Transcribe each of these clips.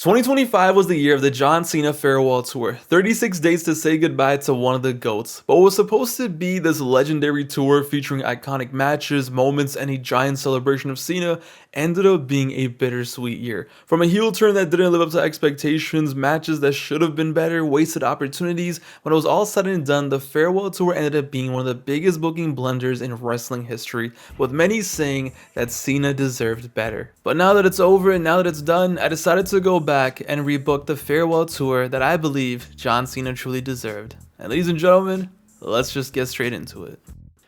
2025 was the year of the John Cena Farewell Tour, 36 days to say goodbye to one of the GOATs. But what was supposed to be this legendary tour featuring iconic matches, moments, and a giant celebration of Cena ended up being a bittersweet year. From a heel turn that didn't live up to expectations, matches that should have been better, wasted opportunities, when it was all said and done, the Farewell Tour ended up being one of the biggest booking blunders in wrestling history, with many saying that Cena deserved better. But now that it's over and now that it's done, I decided to go back and rebook the Farewell Tour that I believe John Cena truly deserved. And ladies and gentlemen, let's just get straight into it.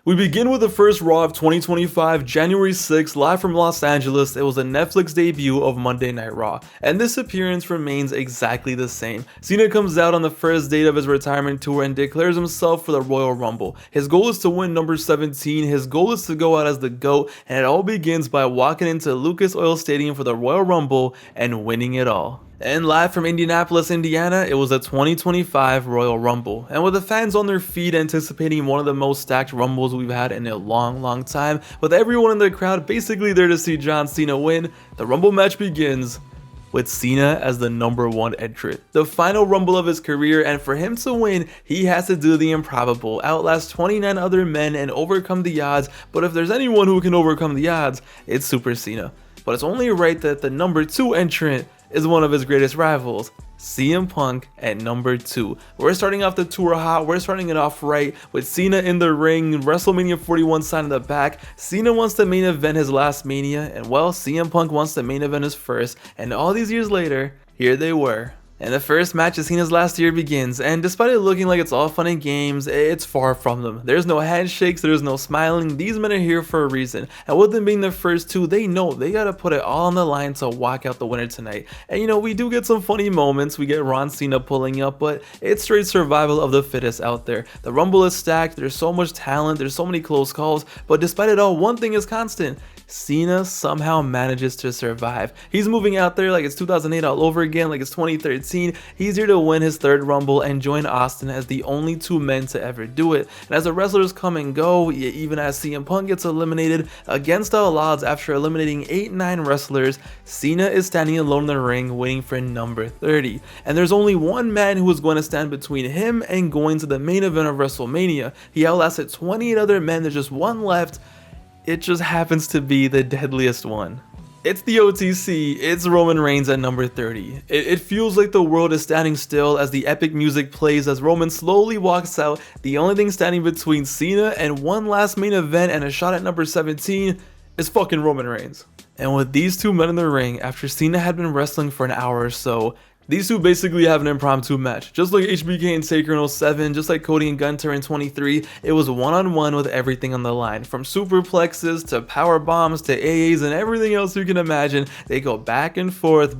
We begin with the first Raw of 2025, January 6th, live from Los Angeles. It was a Netflix debut of Monday Night Raw, and this appearance remains exactly the same. Cena comes out on the first date of his retirement tour and declares himself for the Royal Rumble. His goal is to win number 17, his goal is to go out as the GOAT, and it all begins by walking into Lucas Oil Stadium for the Royal Rumble and winning it all. And live from Indianapolis, Indiana, it was a 2025 Royal Rumble. And with the fans on their feet anticipating one of the most stacked Rumbles we've had in a long time, with everyone in the crowd basically there to see John Cena win, the Rumble match begins with Cena as the #1 entrant. The final Rumble of his career, and for him to win, he has to do the improbable, outlast 29 other men and overcome the odds. But if there's anyone who can overcome the odds, it's Super Cena. But it's only right that the #2 entrant is one of his greatest rivals, CM Punk at #2. We're starting off the tour hot, we're starting it off right with Cena in the ring, WrestleMania 41 sign in the back. Cena wants to main event his last Mania, and well, CM Punk wants to main event his first, and all these years later, here they were. And the first match of Cena's last year begins, and despite it looking like it's all fun and games, it's far from them. There's no handshakes, there's no smiling. These men are here for a reason, and with them being the first two, they know they gotta put it all on the line to walk out the winner tonight. And you know, we do get some funny moments, we get Ron Cena pulling up, but it's straight survival of the fittest out there. The Rumble is stacked, there's so much talent, there's so many close calls, but despite it all, one thing is constant: Cena somehow manages to survive. He's moving out there like it's 2008 all over again, like it's 2013. He's here to win his third Rumble and join Austin as the only two men to ever do it. And as the wrestlers come and go, even as CM Punk gets eliminated against all odds after eliminating 8-9 wrestlers, Cena is standing alone in the ring waiting for number 30. And there's only one man who is going to stand between him and going to the main event of WrestleMania. He outlasted 28 other men, there's just one left. It just happens to be the deadliest one. It's the OTC, it's Roman Reigns at number 30. It feels like the world is standing still as the epic music plays as Roman slowly walks out. The only thing standing between Cena and one last main event and a shot at number 17 is fucking Roman Reigns. And with these two men in the ring, after Cena had been wrestling for an hour or so, these two basically have an impromptu match. Just like HBK and Taker in 07, just like Cody and Gunter in 23, it was one-on-one with everything on the line. From superplexes to power bombs to AAs and everything else you can imagine. They go back and forth,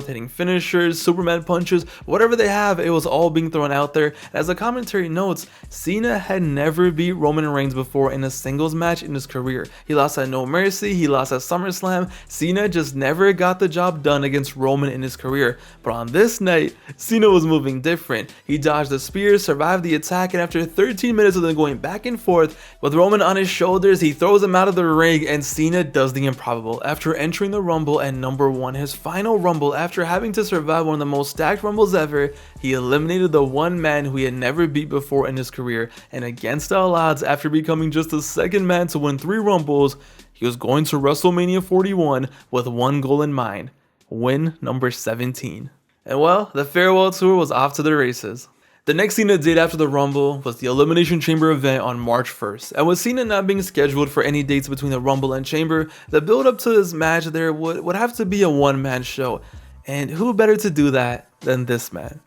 hitting finishers, Superman punches, whatever they have, it was all being thrown out there. As the commentary notes, Cena had never beat Roman Reigns before in a singles match in his career. He lost at No Mercy, he lost at SummerSlam. Cena just never got the job done against Roman in his career. But on this night, Cena was moving different. He dodged the spear, survived the attack, and after 13 minutes of them going back and forth, with Roman on his shoulders, he throws him out of the ring, and Cena does the improbable. After entering the Rumble at #1, his final Rumble, after having to survive one of the most stacked Rumbles ever, he eliminated the one man who he had never beat before in his career, and against all odds, after becoming just the second man to win 3 Rumbles, he was going to WrestleMania 41 with one goal in mind: win number 17. And well, the Farewell Tour was off to the races. The next Cena date after the Rumble was the Elimination Chamber event on March 1st, and with Cena not being scheduled for any dates between the Rumble and Chamber, the build up to this match there would have to be a one-man show, and who better to do that than this man?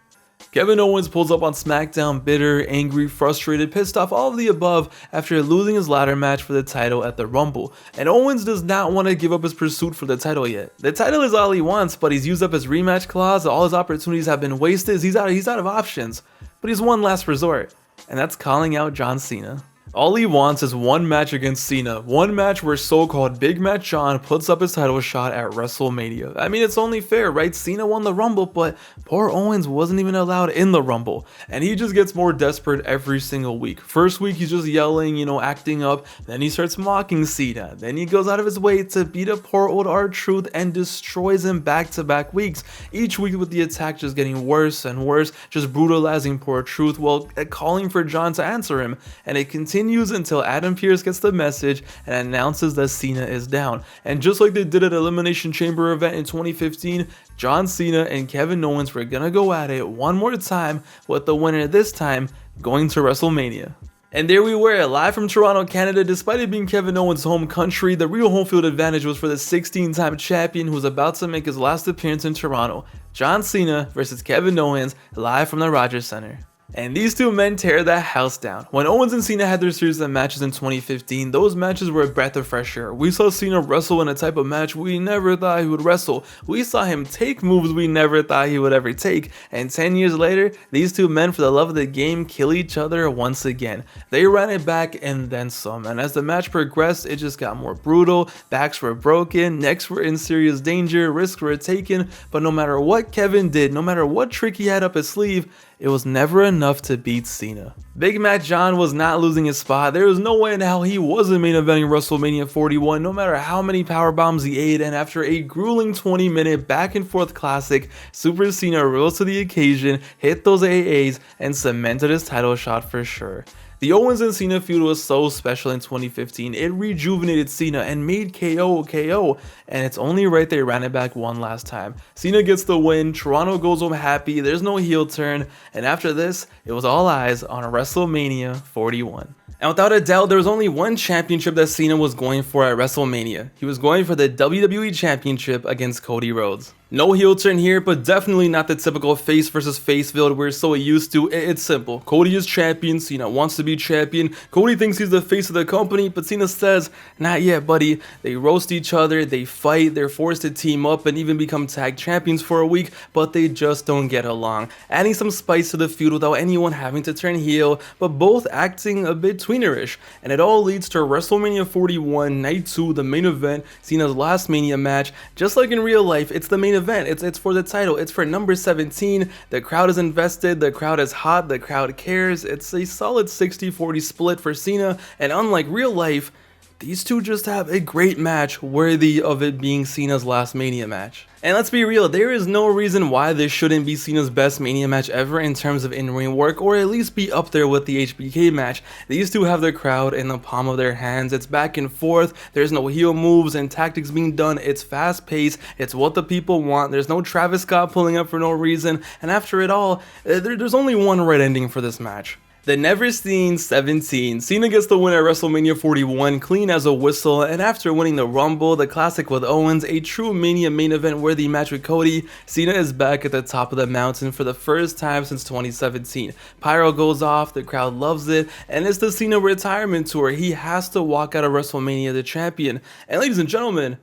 Kevin Owens pulls up on SmackDown bitter, angry, frustrated, pissed off, all of the above after losing his ladder match for the title at the Rumble. And Owens does not want to give up his pursuit for the title yet. The title is all he wants, but he's used up his rematch clause, all his opportunities have been wasted, he's out of options. But he's one last resort, and that's calling out John Cena. All he wants is one match against Cena, one match where so-called Big Match John puts up his title shot at WrestleMania. I mean, it's only fair, right? Cena won the Rumble, but poor Owens wasn't even allowed in the Rumble, and he just gets more desperate every single week. First week, he's just yelling, acting up, then he starts mocking Cena, then he goes out of his way to beat up poor old R-Truth and destroys him back-to-back weeks, each week with the attack just getting worse and worse, just brutalizing poor Truth while calling for John to answer him, and it continues until Adam Pearce gets the message and announces that Cena is down. And just like they did at Elimination Chamber event in 2015, John Cena and Kevin Owens were gonna go at it one more time, with the winner this time going to WrestleMania. And there we were, live from Toronto, Canada. Despite it being Kevin Owens' home country, the real home field advantage was for the 16-time champion who was about to make his last appearance in Toronto. John Cena versus Kevin Owens, live from the Rogers Center. And these two men tear that house down. When Owens and Cena had their series of matches in 2015, those matches were a breath of fresh air. We saw Cena wrestle in a type of match we never thought he would wrestle. We saw him take moves we never thought he would ever take. And 10 years later, these two men, for the love of the game, kill each other once again. They ran it back and then some. And as the match progressed, it just got more brutal. Backs were broken, necks were in serious danger, risks were taken. But no matter what Kevin did, no matter what trick he had up his sleeve, it was never enough to beat Cena. Big Mac John was not losing his spot. There was no way in hell he wasn't main eventing WrestleMania 41, no matter how many power bombs he ate. And after a grueling 20-minute back and forth classic, Super Cena rose to the occasion, hit those AAs, and cemented his title shot for sure. The Owens and Cena feud was so special in 2015, it rejuvenated Cena and made KO KO, and it's only right they ran it back one last time. Cena gets the win, Toronto goes home happy, there's no heel turn, and after this, it was all eyes on WrestleMania 41. And without a doubt, there was only one championship that Cena was going for at WrestleMania. He was going for the WWE Championship against Cody Rhodes. No heel turn here, but definitely not the typical face versus face build we're so used to. It's simple. Cody is champion, Cena wants to be champion. Cody thinks he's the face of the company, but Cena says, not yet, buddy. They roast each other, they fight, they're forced to team up and even become tag champions for a week, but they just don't get along. Adding some spice to the feud without anyone having to turn heel, but both acting a bit tweenerish. And it all leads to WrestleMania 41, Night 2, the main event, Cena's last Mania match. Just like in real life, it's the main event. It's for the title, it's for number 17. The crowd is invested, the crowd is hot, the crowd cares. It's a solid 60-40 split for Cena, and unlike real life, these two just have a great match worthy of it being Cena's last Mania match. And let's be real, there is no reason why this shouldn't be Cena's best Mania match ever in terms of in-ring work, or at least be up there with the HBK match. These two have the crowd in the palm of their hands, it's back and forth, there's no heel moves and tactics being done, it's fast paced, it's what the people want, there's no Travis Scott pulling up for no reason, and after it all, there's only one right ending for this match. The never seen 17. Cena gets the win at WrestleMania 41, clean as a whistle, and after winning the Rumble, the Classic with Owens, a true Mania main event worthy match with Cody, Cena is back at the top of the mountain for the first time since 2017. Pyro goes off, the crowd loves it, and it's the Cena retirement tour. He has to walk out of WrestleMania the champion. And ladies and gentlemen,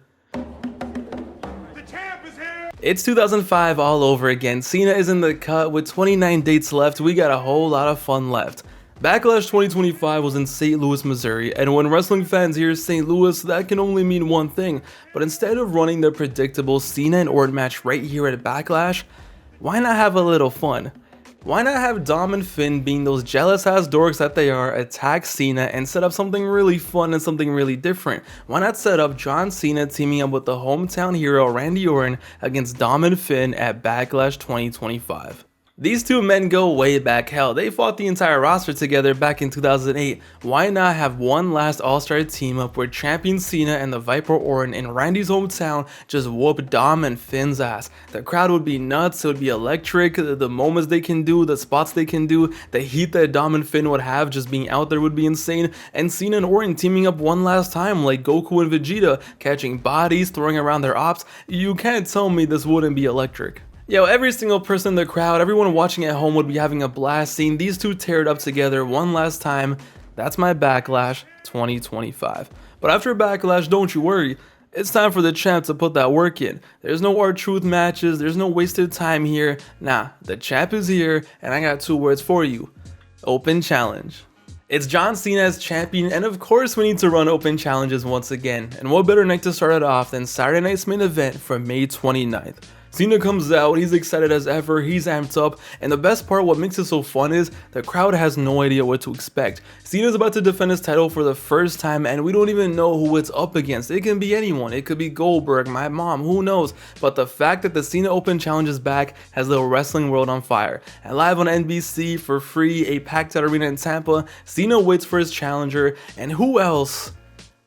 it's 2005 all over again. Cena is in the cut with 29 dates left. We got a whole lot of fun left. Backlash 2025 was in St. Louis, Missouri, and when wrestling fans hear St. Louis, that can only mean one thing. But instead of running the predictable Cena and Orton match right here at Backlash, why not have a little fun? Why not have Dom and Finn, being those jealous ass dorks that they are, attack Cena and set up something really fun and something really different? Why not set up John Cena teaming up with the hometown hero Randy Orton against Dom and Finn at Backlash 2025? These two men go way back, hell, they fought the entire roster together back in 2008. Why not have one last all-star team up where champion Cena and the Viper Orton in Randy's hometown just whoop Dom and Finn's ass? The crowd would be nuts, it would be electric, the moments they can do, the spots they can do, the heat that Dom and Finn would have just being out there would be insane, and Cena and Orton teaming up one last time like Goku and Vegeta, catching bodies, throwing around their ops. You can't tell me this wouldn't be electric. Yo, every single person in the crowd, everyone watching at home would be having a blast seeing these two tear it up together one last time. That's my Backlash 2025. But after Backlash, don't you worry. It's time for the champ to put that work in. There's no R-Truth matches, there's no wasted time here. Nah, the champ is here, and I got two words for you. Open challenge. It's John Cena as champion, and of course we need to run open challenges once again, and what better night to start it off than Saturday night's main event from May 29th. Cena comes out, he's excited as ever, he's amped up, and the best part, what makes it so fun is, the crowd has no idea what to expect. Cena's about to defend his title for the first time, and we don't even know who it's up against. It can be anyone, it could be Goldberg, my mom, who knows, but the fact that the Cena Open Challenge is back has the wrestling world on fire. And live on NBC for free, a packed out arena in Tampa, Cena waits for his challenger, and who else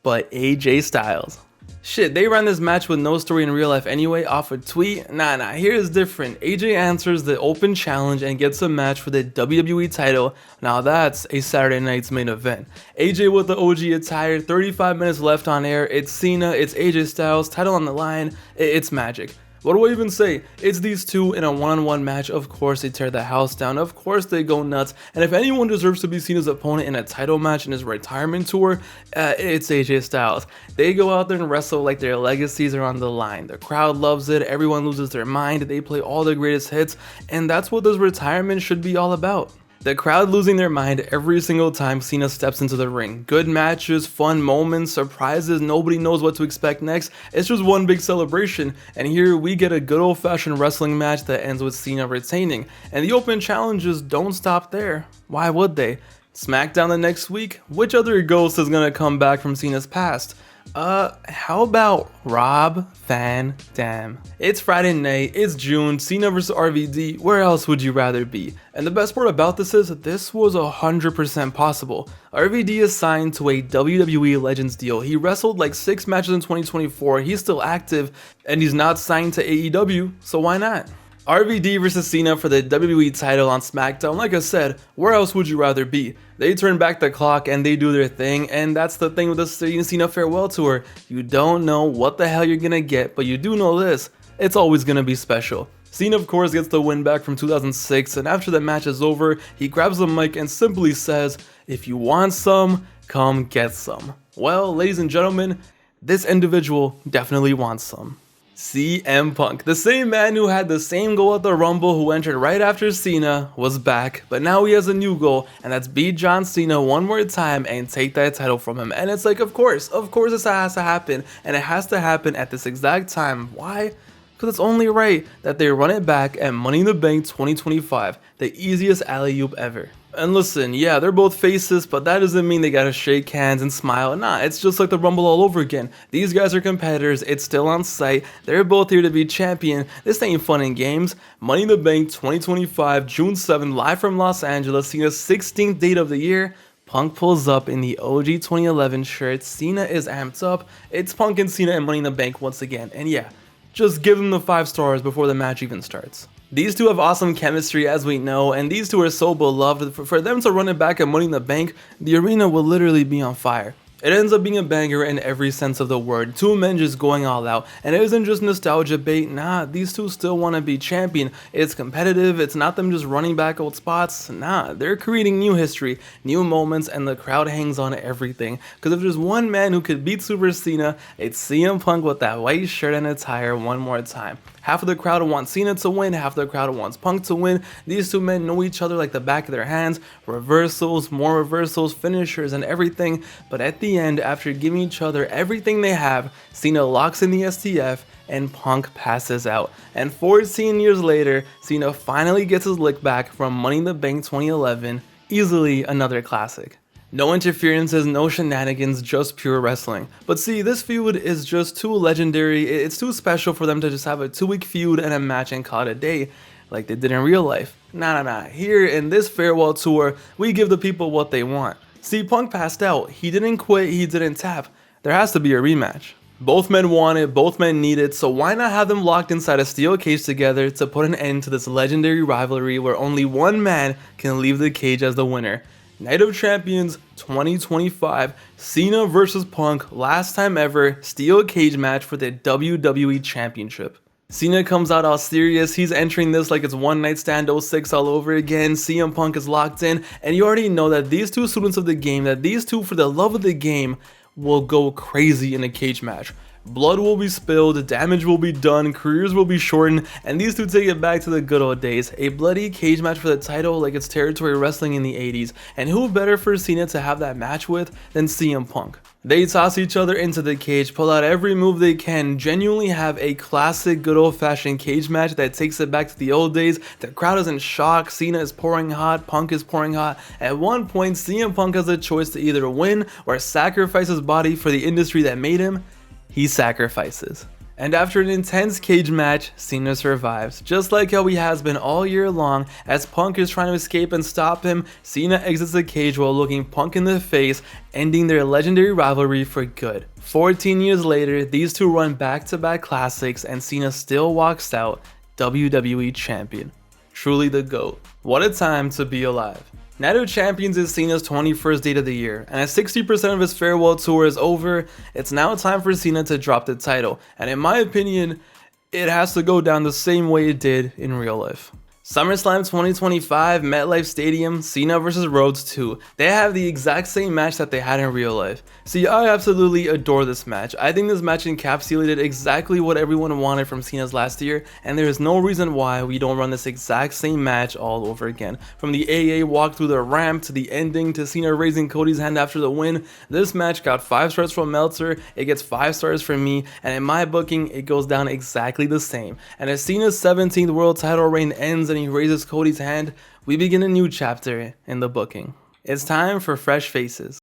but AJ Styles. Shit, they ran this match with no story in real life anyway off a tweet. Nah, here's different. AJ answers the open challenge and gets a match for the WWE title. Now that's a Saturday night's main event. AJ with the OG attire, 35 minutes left on air. It's Cena, it's AJ Styles, title on the line. It's magic. What do I even say? It's these two in a one-on-one match. Of course they tear the house down, of course they go nuts, and if anyone deserves to be Cena's opponent in a title match in his retirement tour, it's AJ Styles. They go out there and wrestle like their legacies are on the line. The crowd loves it, everyone loses their mind, they play all the greatest hits, and that's what this retirement should be all about. The crowd losing their mind every single time Cena steps into the ring. Good matches, fun moments, surprises, nobody knows what to expect next. It's just one big celebration, and here we get a good old-fashioned wrestling match that ends with Cena retaining. And the open challenges don't stop there. Why would they? SmackDown the next week? Which other ghost is gonna come back from Cena's past? How about Rob Van Dam? It's Friday night, it's June, Cena vs RVD, where else would you rather be? And the best part about this is, this was 100% possible. RVD is signed to a WWE Legends deal. He wrestled like 6 matches in 2024, he's still active, and he's not signed to AEW, so why not? RVD vs Cena for the WWE title on SmackDown. Like I said, where else would you rather be? They turn back the clock and they do their thing, and that's the thing with the John Cena Farewell Tour. You don't know what the hell you're gonna get, but you do know this, it's always gonna be special. Cena of course gets the win back from 2006, and after the match is over, he grabs the mic and simply says, "If you want some, come get some." Well, ladies and gentlemen, this individual definitely wants some. CM Punk, the same man who had the same goal at the Rumble, who entered right after Cena, was back, but now he has a new goal, and that's beat John Cena one more time and take that title from him. And it's like, of course this has to happen, and it has to happen at this exact time. Why? Because it's only right that they run it back at Money in the Bank 2025, the easiest alley-oop ever. And listen, yeah, they're both faces, but that doesn't mean they gotta shake hands and smile. Nah, it's just like the Rumble all over again. These guys are competitors, it's still on site, they're both here to be champion. This ain't fun and games. Money in the Bank 2025, June 7th, live from Los Angeles, Cena's 16th date of the year. Punk pulls up in the OG 2011 shirt, Cena is amped up, it's Punk and Cena and Money in the Bank once again, and yeah, just give them the 5 stars before the match even starts. These two have awesome chemistry, as we know, and these two are so beloved. For them to run it back at Money in the Bank, the arena will literally be on fire. It ends up being a banger in every sense of the word. Two men just going all out, and it isn't just nostalgia bait. Nah, these two still want to be champion. It's competitive, it's not them just running back old spots. Nah, they're creating new history, new moments, and the crowd hangs on everything. Because if there's one man who could beat Super Cena, it's CM Punk with that white shirt and attire one more time. Half of the crowd wants Cena to win, half of the crowd wants Punk to win. These two men know each other like the back of their hands. Reversals, more reversals, finishers, and everything. But at the end, after giving each other everything they have, Cena locks in the STF and Punk passes out. And 14 years later, Cena finally gets his lick back from Money in the Bank 2011. Easily another classic. No interferences, no shenanigans, just pure wrestling. But see, this feud is just too legendary, it's too special for them to just have a 2-week feud and a match and call it a day, like they did in real life. Nah. Here in this farewell tour, we give the people what they want. See, Punk passed out, he didn't quit, he didn't tap. There has to be a rematch. Both men want it, both men need it, so why not have them locked inside a steel cage together to put an end to this legendary rivalry where only one man can leave the cage as the winner. Night of Champions 2025, Cena vs Punk, last time ever, steel cage match for the WWE Championship. Cena comes out all serious, he's entering this like it's One Night Stand 06 all over again, CM Punk is locked in, and you already know that these two students of the game, that these two for the love of the game, will go crazy in a cage match. Blood will be spilled, damage will be done, careers will be shortened, and these two take it back to the good old days. A bloody cage match for the title like it's territory wrestling in the 80s, and who better for Cena to have that match with than CM Punk? They toss each other into the cage, pull out every move they can, genuinely have a classic good old-fashioned cage match that takes it back to the old days. The crowd is in shock, Cena is pouring hot, Punk is pouring hot. At one point, CM Punk has a choice to either win or sacrifice his body for the industry that made him. He sacrifices. And after an intense cage match, Cena survives. Just like how he has been all year long, as Punk is trying to escape and stop him, Cena exits the cage while looking Punk in the face, ending their legendary rivalry for good. 14 years later, these two run back-to-back classics, and Cena still walks out WWE Champion. Truly the GOAT. What a time to be alive. Night of Champions is Cena's 21st date of the year, and as 60% of his farewell tour is over, it's now time for Cena to drop the title, and in my opinion, it has to go down the same way it did in real life. SummerSlam 2025, MetLife Stadium, Cena vs. Rhodes 2. They have the exact same match that they had in real life. See, I absolutely adore this match. I think this match encapsulated exactly what everyone wanted from Cena's last year, and there is no reason why we don't run this exact same match all over again. From the AA walk through the ramp to the ending to Cena raising Cody's hand after the win, this match got 5 stars from Meltzer, it gets 5 stars from me, and in my booking, it goes down exactly the same. And as Cena's 17th world title reign ends and he raises Cody's hand, we begin a new chapter in the booking. It's time for fresh faces.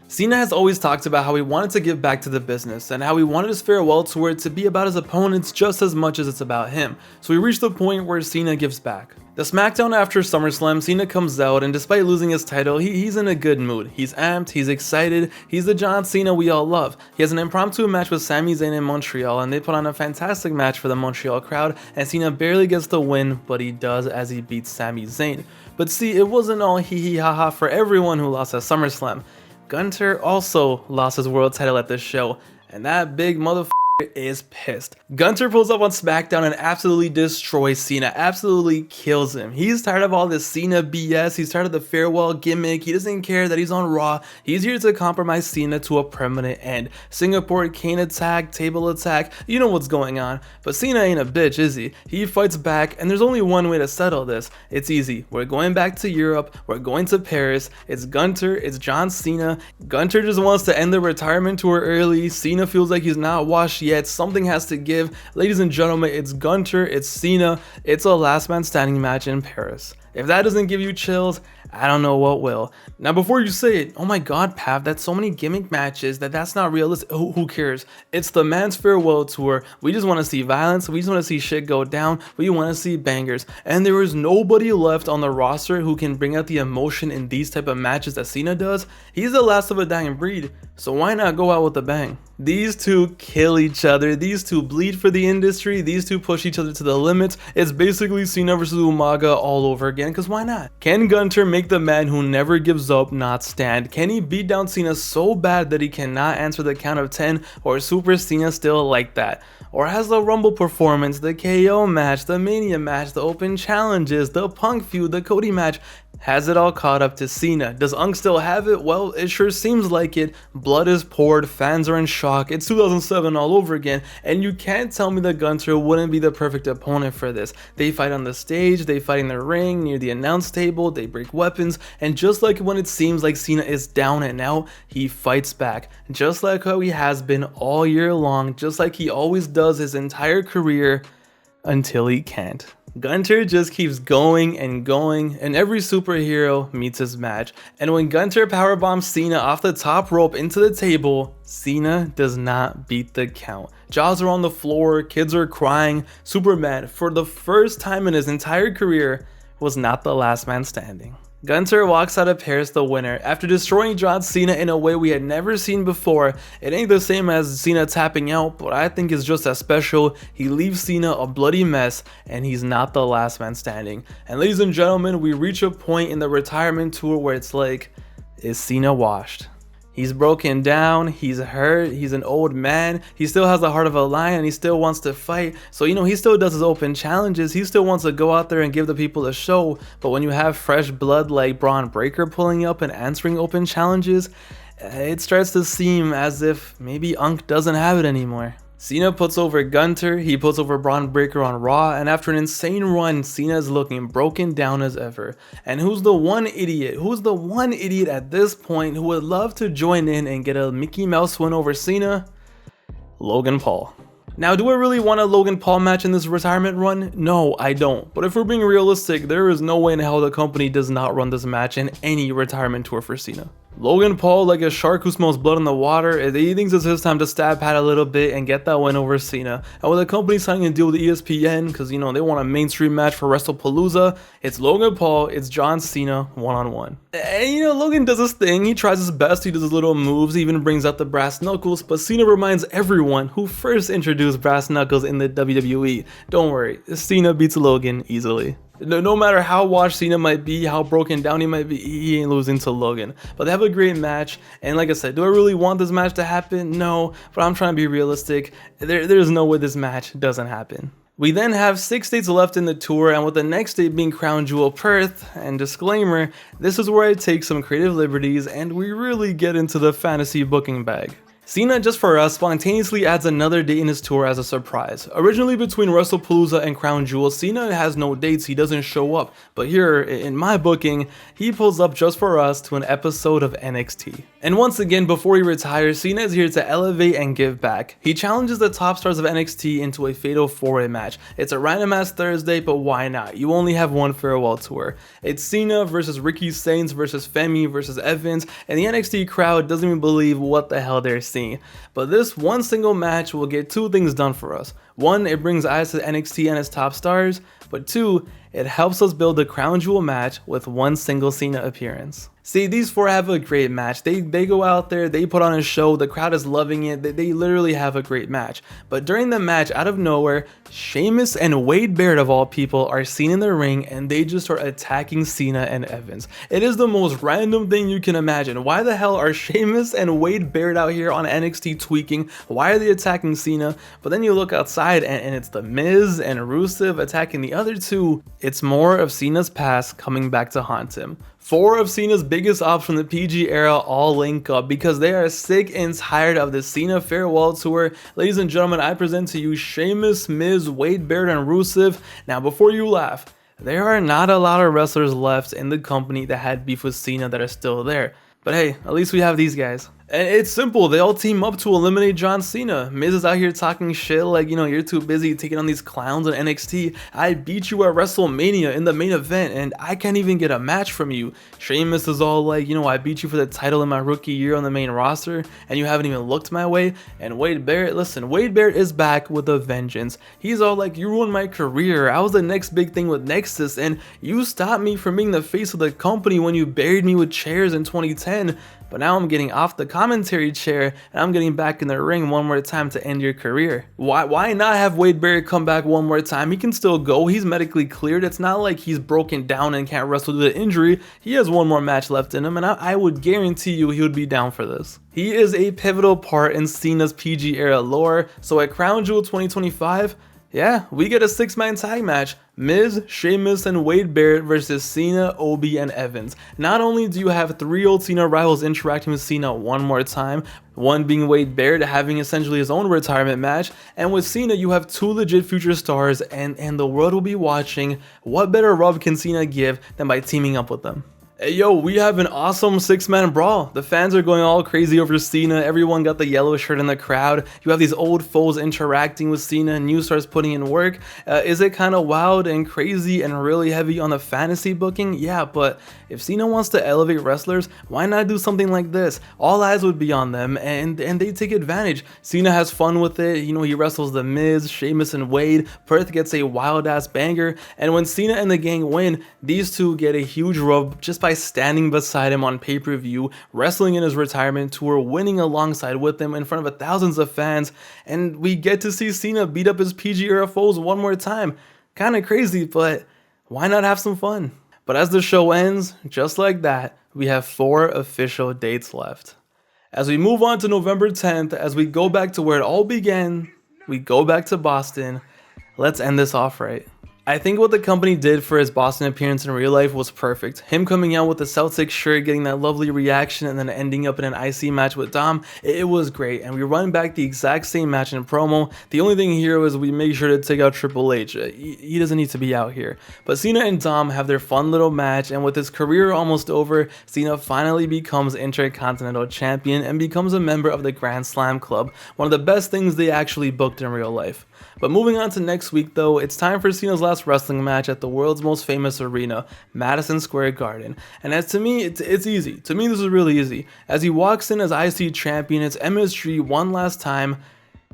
Cena has always talked about how he wanted to give back to the business and how he wanted his farewell tour to be about his opponents just as much as it's about him. So we reached the point where Cena gives back. The SmackDown after SummerSlam, Cena comes out, and despite losing his title, he's in a good mood. He's amped, he's excited, he's the John Cena we all love. He has an impromptu match with Sami Zayn in Montreal, and they put on a fantastic match for the Montreal crowd, and Cena barely gets the win, but he does as he beats Sami Zayn. But see, it wasn't all hee hee ha ha for everyone who lost at SummerSlam. Gunter also lost his world title at this show, and that big motherfucker is pissed. Gunter pulls up on SmackDown and absolutely destroys Cena, absolutely kills him. He's tired of all this Cena BS, he's tired of the farewell gimmick, he doesn't care that he's on Raw, he's here to compromise Cena to a permanent end. Singapore cane attack, table attack, you know what's going on. But Cena ain't a bitch, is he? He fights back, and there's only one way to settle this. It's easy. We're going back to Europe, we're going to Paris, it's Gunter, it's John Cena. Gunter just wants to end the retirement tour early, Cena feels like he's not washed yet, something has to give. Ladies and gentlemen, it's Gunter, it's Cena, it's a last man standing match in Paris. If that doesn't give you chills, I don't know what will. Now before you say it, oh my god Pav, that's so many gimmick matches that's not realistic. Who cares? It's the man's farewell tour. We just want to see violence, we just want to see shit go down, we want to see bangers. And there is nobody left on the roster who can bring out the emotion in these type of matches that Cena does. He's the last of a dying breed, so why not go out with a bang? These two kill each other, these two bleed for the industry, these two push each other to the limits. It's basically Cena versus Umaga all over again, because why not? Can Gunter make the man who never gives up not stand? Can he beat down Cena so bad that he cannot answer the count of 10, or is Super Cena still like that? Or has the Rumble performance, the KO match, the Mania match, the Open Challenges, the Punk feud, the Cody match, has it all caught up to Cena? Does Unk still have it? Well, it sure seems like it. Blood is poured, fans are in shock, it's 2007 all over again, and you can't tell me that Gunter wouldn't be the perfect opponent for this. They fight on the stage, they fight in the ring, near the announce table, they break weapons, and just like when it seems like Cena is down and out, he fights back. Just like how he has been all year long, just like he always does his entire career, until he can't. Gunter just keeps going, and every superhero meets his match. And when Gunter powerbombs Cena off the top rope into the table, Cena does not beat the count. Jaws are on the floor, kids are crying. Superman, for the first time in his entire career, was not the last man standing. Gunter walks out of Paris the winner after destroying John Cena in a way we had never seen before. It ain't the same as Cena tapping out, but I think it's just as special. He leaves Cena a bloody mess, and he's not the last man standing. And ladies and gentlemen, we reach a point in the retirement tour where it's like, is Cena washed? He's broken down, he's hurt, he's an old man, he still has the heart of a lion, he still wants to fight. So, you know, he still does his open challenges, he still wants to go out there and give the people a show. But when you have fresh blood like Braun Breaker pulling up and answering open challenges, it starts to seem as if maybe Unk doesn't have it anymore. Cena puts over Gunter, he puts over Braun Breaker on Raw, and after an insane run, Cena is looking broken down as ever. And who's the one idiot? Who's the one idiot at this point who would love to join in and get a Mickey Mouse win over Cena? Logan Paul. Now, do I really want a Logan Paul match in this retirement run? No, I don't. But if we're being realistic, there is no way in hell the company does not run this match in any retirement tour for Cena. Logan Paul, like a shark who smells blood in the water, he thinks it's his time to stab Pat a little bit and get that win over Cena. And with the company signing a deal with ESPN, because, you know, they want a mainstream match for WrestlePalooza, it's Logan Paul, it's John Cena one-on-one. And, you know, Logan does his thing, he tries his best, he does his little moves, he even brings out the brass knuckles, but Cena reminds everyone who first introduced brass knuckles in the WWE, don't worry, Cena beats Logan easily. No matter how washed Cena might be, how broken down he might be, he ain't losing to Logan. But they have a great match, and like I said, do I really want this match to happen? No, but I'm trying to be realistic. There's no way this match doesn't happen. We then have 6 dates left in the tour, and with the next date being Crown Jewel Perth, and disclaimer, this is where I take some creative liberties and we really get into the fantasy booking bag. Cena, just for us, spontaneously adds another date in his tour as a surprise. Originally between WrestlePalooza and Crown Jewel, Cena has no dates, he doesn't show up. But here, in my booking, he pulls up just for us to an episode of NXT. And once again, before he retires, Cena is here to elevate and give back. He challenges the top stars of NXT into a fatal 4-way match. It's a random ass Thursday, but why not? You only have one farewell tour. It's Cena versus Ricky Saints versus Femi versus Evans, and the NXT crowd doesn't even believe what the hell they're seeing. But this one single match will get 2 things done for us. 1, it brings eyes to NXT and its top stars, but 2, it helps us build a Crown Jewel match with 1 single Cena appearance. See, these 4 have a great match. They go out there, they put on a show, the crowd is loving it, they literally have a great match. But during the match, out of nowhere, Sheamus and Wade Barrett of all people are seen in the ring and they just start attacking Cena and Evans. It is the most random thing you can imagine. Why the hell are Sheamus and Wade Barrett out here on NXT tweaking? Why are they attacking Cena? But then you look outside and it's The Miz and Rusev attacking the other 2. It's more of Cena's past coming back to haunt him. 4 of Cena's biggest ops from the PG era all link up because they are sick and tired of the Cena farewell tour. Ladies and gentlemen, I present to you Sheamus, Miz, Wade Barrett, and Rusev. Now, before you laugh, there are not a lot of wrestlers left in the company that had beef with Cena that are still there. But hey, at least we have these guys. And it's simple, they all team up to eliminate John Cena. Miz is out here talking shit like, you know, you're too busy taking on these clowns in NXT. I beat you at WrestleMania in the main event and I can't even get a match from you. Sheamus is all like, you know, I beat you for the title in my rookie year on the main roster and you haven't even looked my way. And Wade Barrett, listen, Wade Barrett is back with a vengeance. He's all like, you ruined my career. I was the next big thing with Nexus and you stopped me from being the face of the company when you buried me with chairs in 2010. But now I'm getting off the commentary chair and I'm getting back in the ring one more time to end your career. Why not have Wade Barrett come back one more time? He can still go. He's medically cleared. It's not like he's broken down and can't wrestle due to injury. He has one more match left in him and I would guarantee you he would be down for this. He is a pivotal part in Cena's PG era lore. So at Crown Jewel 2025, yeah, we get a 6-man tag match. Miz, Sheamus, and Wade Barrett versus Cena, Obi, and Evans. Not only do you have 3 old Cena rivals interacting with Cena one more time, one being Wade Barrett having essentially his own retirement match, and with Cena you have 2 legit future stars and the world will be watching. What better rub can Cena give than by teaming up with them? Hey yo, we have an awesome 6-man brawl. The fans are going all crazy over Cena. Everyone got the yellow shirt in the crowd. You have these old foes interacting with Cena and new stars putting in work. Is it kind of wild and crazy and really heavy on the fantasy booking? Yeah, but if Cena wants to elevate wrestlers, why not do something like this? All eyes would be on them and they take advantage. Cena has fun with it. You know, he wrestles The Miz, Sheamus, and Wade. Perth gets a wild ass banger. And when Cena and the gang win, these 2 get a huge rub just by standing beside him on pay-per-view, wrestling in his retirement tour, winning alongside with him in front of thousands of fans, and we get to see Cena beat up his PG era foes one more time. Kinda crazy, but why not have some fun? But as the show ends, just like that, we have 4 official dates left. As we move on to November 10th, as we go back to where it all began, we go back to Boston. Let's end this off right. I think what the company did for his Boston appearance in real life was perfect. Him coming out with the Celtic shirt, getting that lovely reaction, and then ending up in an IC match with Dom, it was great. And we run back the exact same match in promo. The only thing here was we make sure to take out Triple H. He doesn't need to be out here. But Cena and Dom have their fun little match, and with his career almost over, Cena finally becomes Intercontinental Champion and becomes a member of the Grand Slam Club, one of the best things they actually booked in real life. But moving on to next week though, it's time for Cena's last wrestling match at the world's most famous arena, Madison Square Garden. And as to me, it's easy. To me, this is really easy. As he walks in as IC champion, it's MSG one last time.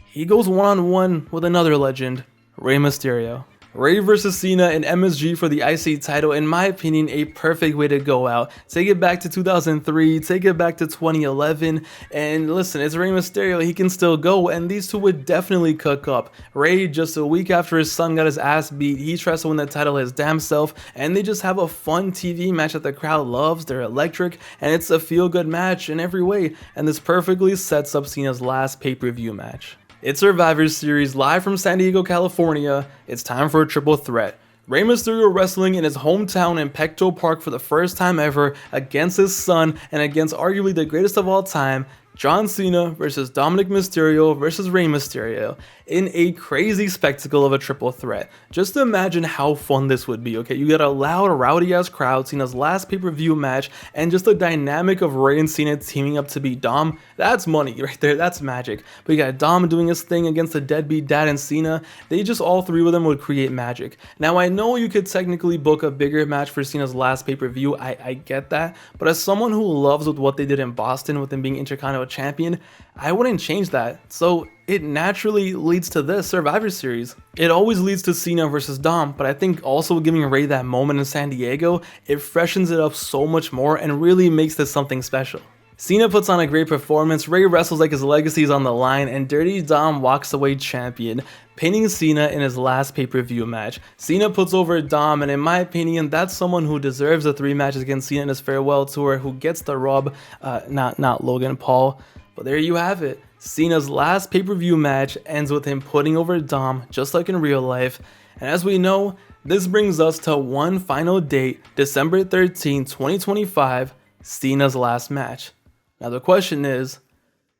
He goes one-on-one with another legend, Rey Mysterio. Rey versus Cena and MSG for the IC title, in my opinion, a perfect way to go out. Take it back to 2003, take it back to 2011, and listen, it's Rey Mysterio, he can still go, and these two would definitely cook up. Rey, just a week after his son got his ass beat, he tries to win the title his damn self, and they just have a fun TV match that the crowd loves. They're electric, and it's a feel-good match in every way, and this perfectly sets up Cena's last pay-per-view match. It's Survivor Series live from San Diego, California. It's time for a triple threat. Rey Mysterio wrestling in his hometown in Petco Park for the first time ever against his son and against arguably the greatest of all time, John Cena versus Dominic Mysterio versus Rey Mysterio in a crazy spectacle of a triple threat. Just imagine how fun this would be, okay? You got a loud, rowdy-ass crowd, Cena's last pay-per-view match, and just the dynamic of Rey and Cena teaming up to beat Dom. That's money right there, that's magic. But you got Dom doing his thing against the deadbeat dad and Cena. They just, all three of them would create magic. Now, I know you could technically book a bigger match for Cena's last pay-per-view, I get that, but as someone who loves with what they did in Boston with him being Intercontinental Champion, I wouldn't change that. So it naturally leads to this Survivor Series. It always leads to Cena versus Dom, but I think also giving Rey that moment in San Diego, it freshens it up so much more and really makes this something special. Cena puts on a great performance, Rey wrestles like his legacy is on the line, and Dirty Dom walks away champion, pinning Cena in his last pay-per-view match. Cena puts over Dom, and in my opinion, that's someone who deserves the 3 matches against Cena in his farewell tour, who gets the rub, not Logan Paul. But there you have it. Cena's last pay-per-view match ends with him putting over Dom, just like in real life. And as we know, this brings us to one final date, December 13, 2025, Cena's last match. Now the question is,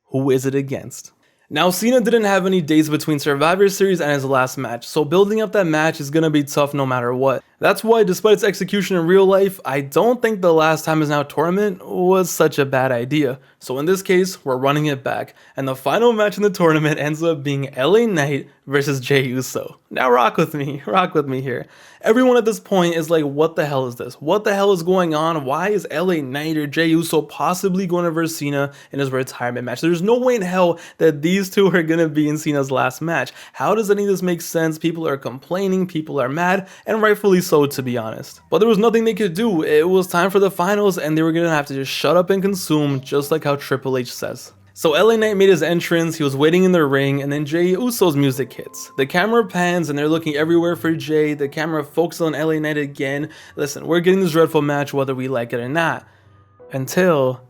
who is it against? Now, Cena didn't have any days between Survivor Series and his last match, so building up that match is gonna be tough no matter what. That's why, despite its execution in real life, I don't think the Last Time Is Now tournament was such a bad idea. So in this case, we're running it back, and the final match in the tournament ends up being LA Knight versus Jey Uso. Now rock with me here. Everyone at this point is like, what the hell is this? What the hell is going on? Why is LA Knight or Jey Uso possibly going to versus Cena in his retirement match? There's no way in hell that these two are going to be in Cena's last match. How does any of this make sense? People are complaining, people are mad, and rightfully so, to be honest. But there was nothing they could do. It was time for the finals, and they were going to have to just shut up and consume, just like how Triple H says. So LA Knight made his entrance, he was waiting in the ring, and then Jey Uso's music hits. The camera pans and they're looking everywhere for Jey, the camera focuses on LA Knight again. Listen, we're getting this dreadful match whether we like it or not. Until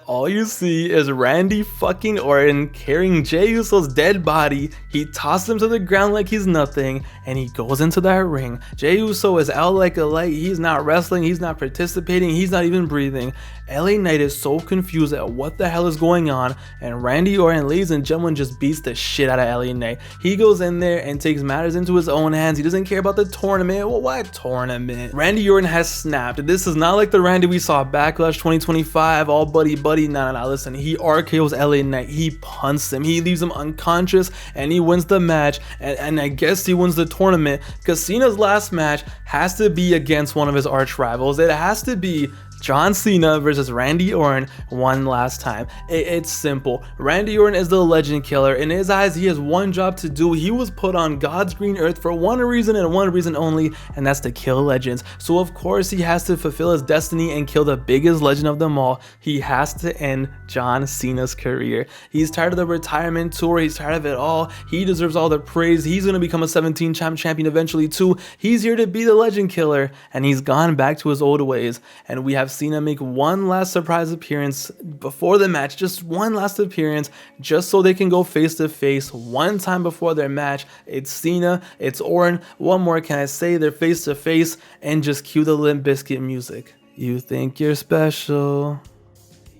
all you see is Randy fucking Orton carrying Jey Uso's dead body. He tosses him to the ground like he's nothing, and he goes into that ring. Jey Uso is out like a light. He's not wrestling, he's not participating, he's not even breathing. LA Knight is so confused at what the hell is going on, and Randy Orton, ladies and gentlemen, just beats the shit out of LA Knight. He goes in there and takes matters into his own hands. He doesn't care about the tournament. Well, what tournament? Randy Orton has snapped. This is not like the Randy we saw Backlash 2025, all buddy. Nah, listen, he RKO's LA Knight. He punts him. He leaves him unconscious, and he wins the match, and I guess he wins the tournament, because Cena's last match has to be against one of his arch rivals. It has to be John Cena versus Randy Orton one last time. It's simple. Randy Orton is the legend killer. In his eyes, he has one job to do. He was put on God's green earth for one reason and one reason only, and that's to kill legends. So of course he has to fulfill his destiny and kill the biggest legend of them all. He has to end John Cena's career. He's tired of the retirement tour. He's tired of it all. He deserves all the praise. He's going to become a 17-time champion eventually too. He's here to be the legend killer, and he's gone back to his old ways, and we have have Cena make one last surprise appearance before the match, just one last appearance, just so they can go face to face one time before their match. It's Cena, it's Orton, what more can I say? They're face to face, and just cue the Limp Bizkit music. You think you're special,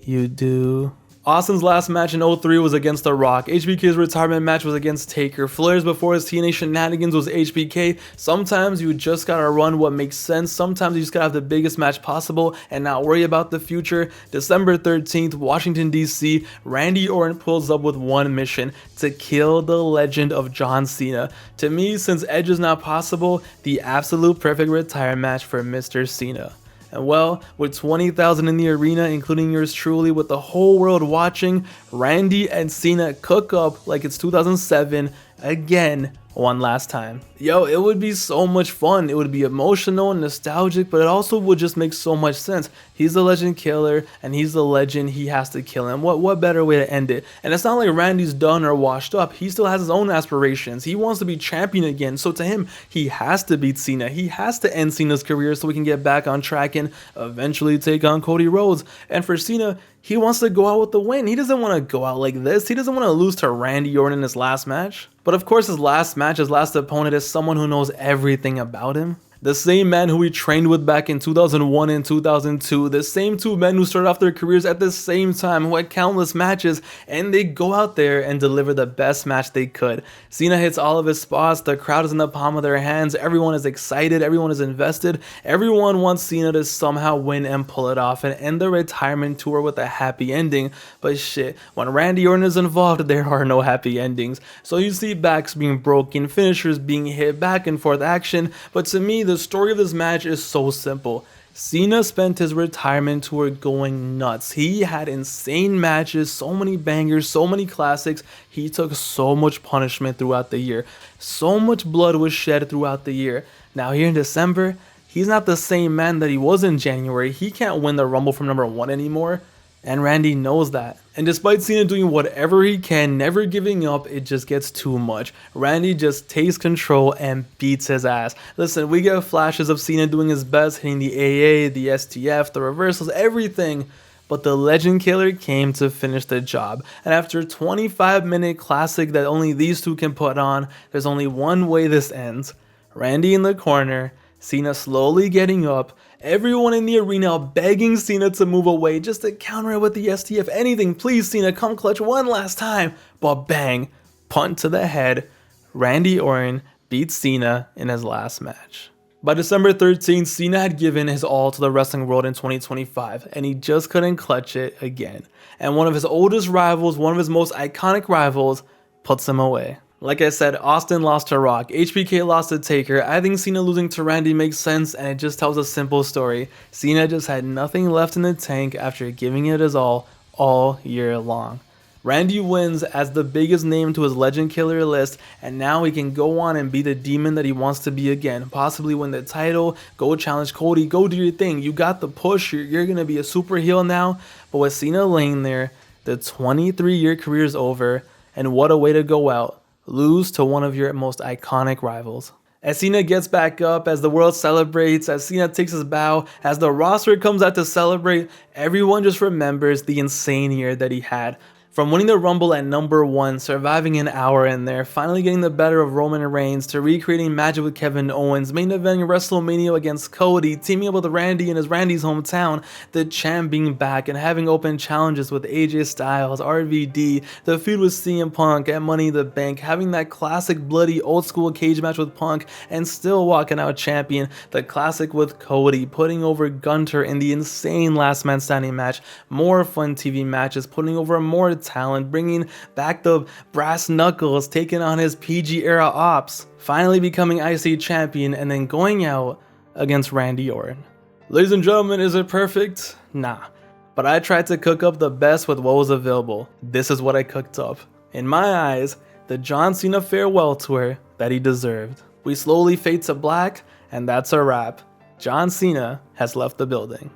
you do. Austin's last match in 03 was against The Rock. HBK's retirement match was against Taker. Flair's before his TNA shenanigans was HBK. Sometimes you just gotta run what makes sense. Sometimes you just gotta have the biggest match possible and not worry about the future. December 13th, Washington, D.C., Randy Orton pulls up with one mission: to kill the legend of John Cena. To me, since Edge is not possible, the absolute perfect retirement match for Mr. Cena. And well, with 20,000 in the arena, including yours truly, with the whole world watching, Randy and Cena cook up like it's 2007 again, one last time. Yo, it would be so much fun. It would be emotional and nostalgic, but it also would just make so much sense. He's the legend killer, and he's the legend. He has to kill him. What better way to end it? And it's not like Randy's done or washed up. He still has his own aspirations. He wants to be champion again. So to him, he has to beat Cena. He has to end Cena's career so we can get back on track and eventually take on Cody Rhodes. And for Cena, he wants to go out with the win. He doesn't want to go out like this. He doesn't want to lose to Randy Orton in his last match. But of course, his last match, his last opponent is someone who knows everything about him. The same man who he trained with back in 2001 and 2002, the same two men who started off their careers at the same time, who had countless matches, and they go out there and deliver the best match they could. Cena hits all of his spots, the crowd is in the palm of their hands, everyone is excited, everyone is invested, everyone wants Cena to somehow win and pull it off and end the retirement tour with a happy ending. But shit, when Randy Orton is involved, there are no happy endings. So you see backs being broken, finishers being hit, back and forth action, but to me, the story of this match is so simple. Cena spent his retirement tour going nuts. He had insane matches, so many bangers, so many classics. He took so much punishment throughout the year. So much blood was shed throughout the year. Now here in December, he's not the same man that he was in January. He can't win the Rumble from number 1 anymore. And Randy knows that. And despite Cena doing whatever he can, never giving up, it just gets too much. Randy just takes control and beats his ass. Listen, we get flashes of Cena doing his best, hitting the AA, the STF, the reversals, everything. But the legend killer came to finish the job. And after a 25-minute classic that only these two can put on, there's only one way this ends. Randy in the corner, Cena slowly getting up, everyone in the arena begging Cena to move away just to counter it with the STF. Anything, please Cena, come clutch one last time. But bang, punt to the head. Randy Orton beats Cena in his last match. By December 13th, Cena had given his all to the wrestling world in 2025, and he just couldn't clutch it again. And one of his oldest rivals, one of his most iconic rivals, puts him away. Like I said, Austin lost to Rock, HBK lost to Taker. I think Cena losing to Randy makes sense, and it just tells a simple story. Cena just had nothing left in the tank after giving it his all year long. Randy wins as the biggest name to his legend killer list, and now he can go on and be the demon that he wants to be again. Possibly win the title, go challenge Cody, go do your thing. You got the push, you're gonna be a super heel now. But with Cena laying there, the 23-year career is over, and what a way to go out. Lose to one of your most iconic rivals. As Cena gets back up, as the world celebrates, as Cena takes his bow, as the roster comes out to celebrate, everyone just remembers the insane year that he had. From winning the Rumble at number 1, surviving an hour in there, finally getting the better of Roman Reigns, to recreating magic with Kevin Owens, main eventing WrestleMania against Cody, teaming up with Randy in Randy's hometown, the champ being back and having open challenges with AJ Styles, RVD, the feud with CM Punk at Money in the Bank, having that classic bloody old school cage match with Punk and still walking out champion, the classic with Cody, putting over Gunter in the insane last man standing match, more fun TV matches, putting over more talent, bringing back the brass knuckles, taking on his PG era ops, finally becoming IC champion, and then going out against Randy Orton. Ladies and gentlemen, is it perfect? Nah. But I tried to cook up the best with what was available. This is what I cooked up. In my eyes, the John Cena farewell tour that he deserved. We slowly fade to black, and that's a wrap. John Cena has left the building.